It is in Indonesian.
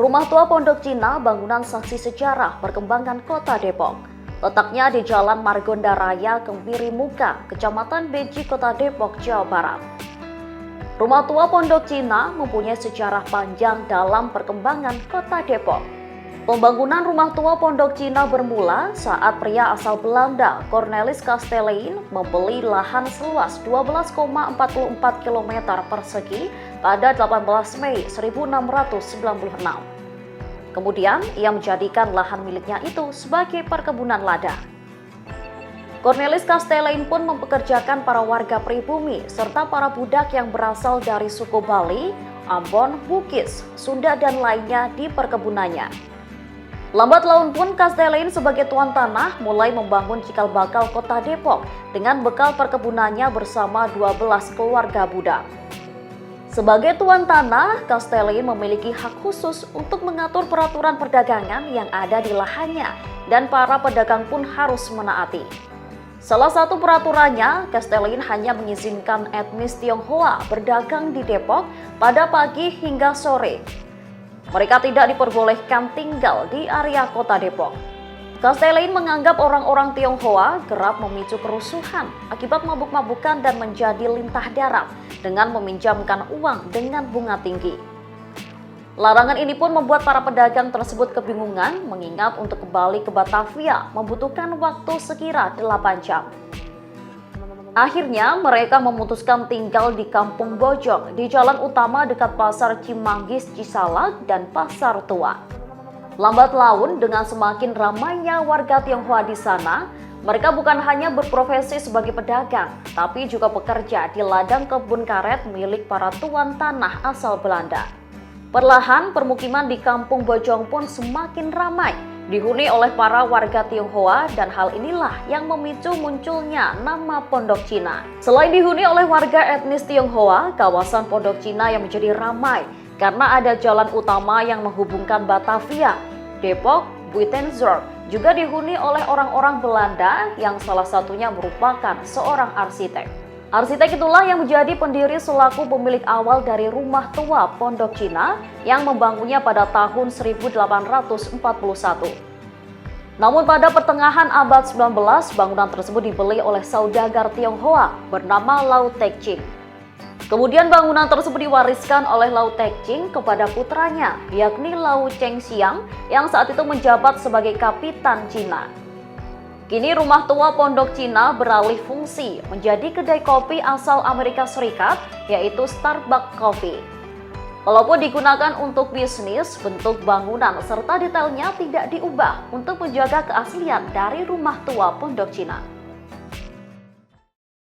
Rumah tua Pondok Cina, bangunan saksi sejarah perkembangan Kota Depok. Letaknya di Jalan Margonda Raya, Kemiri Muka, Kecamatan Beji, Kota Depok, Jawa Barat. Rumah tua Pondok Cina mempunyai sejarah panjang dalam perkembangan Kota Depok. Pembangunan rumah tua Pondok Cina bermula saat pria asal Belanda, Cornelis Kastelein, membeli lahan seluas 12,44 km persegi pada 18 Mei 1696. Kemudian, ia menjadikan lahan miliknya itu sebagai perkebunan lada. Cornelis Kastelein pun mempekerjakan para warga pribumi serta para budak yang berasal dari suku Bali, Ambon, Bugis, Sunda, dan lainnya di perkebunannya. Lambat laun pun Kastelein sebagai tuan tanah mulai membangun cikal bakal Kota Depok dengan bekal perkebunannya bersama 12 keluarga budak. Sebagai tuan tanah, Kastelein memiliki hak khusus untuk mengatur peraturan perdagangan yang ada di lahannya dan para pedagang pun harus menaati. Salah satu peraturannya, Kastelein hanya mengizinkan etnis Tionghoa berdagang di Depok pada pagi hingga sore. Mereka tidak diperbolehkan tinggal di area Kota Depok. Kastelein menganggap orang-orang Tionghoa kerap memicu kerusuhan akibat mabuk-mabukan dan menjadi lintah darat dengan meminjamkan uang dengan bunga tinggi. Larangan ini pun membuat para pedagang tersebut kebingungan mengingat untuk kembali ke Batavia membutuhkan waktu sekira 8 jam. Akhirnya mereka memutuskan tinggal di Kampung Bojong di jalan utama dekat Pasar Cimanggis, Cisalak, dan Pasar Tua. Lambat laun dengan semakin ramainya warga Tionghoa di sana, mereka bukan hanya berprofesi sebagai pedagang, tapi juga bekerja di ladang kebun karet milik para tuan tanah asal Belanda. Perlahan permukiman di Kampung Bojong pun semakin ramai, dihuni oleh para warga Tionghoa, dan hal inilah yang memicu munculnya nama Pondok Cina. Selain dihuni oleh warga etnis Tionghoa, kawasan Pondok Cina yang menjadi ramai karena ada jalan utama yang menghubungkan Batavia, Depok, Buitenzorg, juga dihuni oleh orang-orang Belanda yang salah satunya merupakan seorang arsitek. Arsitek itulah yang menjadi pendiri selaku pemilik awal dari rumah tua Pondok Cina yang membangunnya pada tahun 1841. Namun pada pertengahan abad 19, bangunan tersebut dibeli oleh saudagar Tionghoa bernama Lau Tek-ching. Kemudian bangunan tersebut diwariskan oleh Lau Tek-ching kepada putranya, yakni Lau Cheng-siang yang saat itu menjabat sebagai kapitan Cina. Kini rumah tua Pondok Cina beralih fungsi menjadi kedai kopi asal Amerika Serikat, yaitu Starbucks Coffee. Walaupun digunakan untuk bisnis, bentuk bangunan serta detailnya tidak diubah untuk menjaga keaslian dari rumah tua Pondok Cina.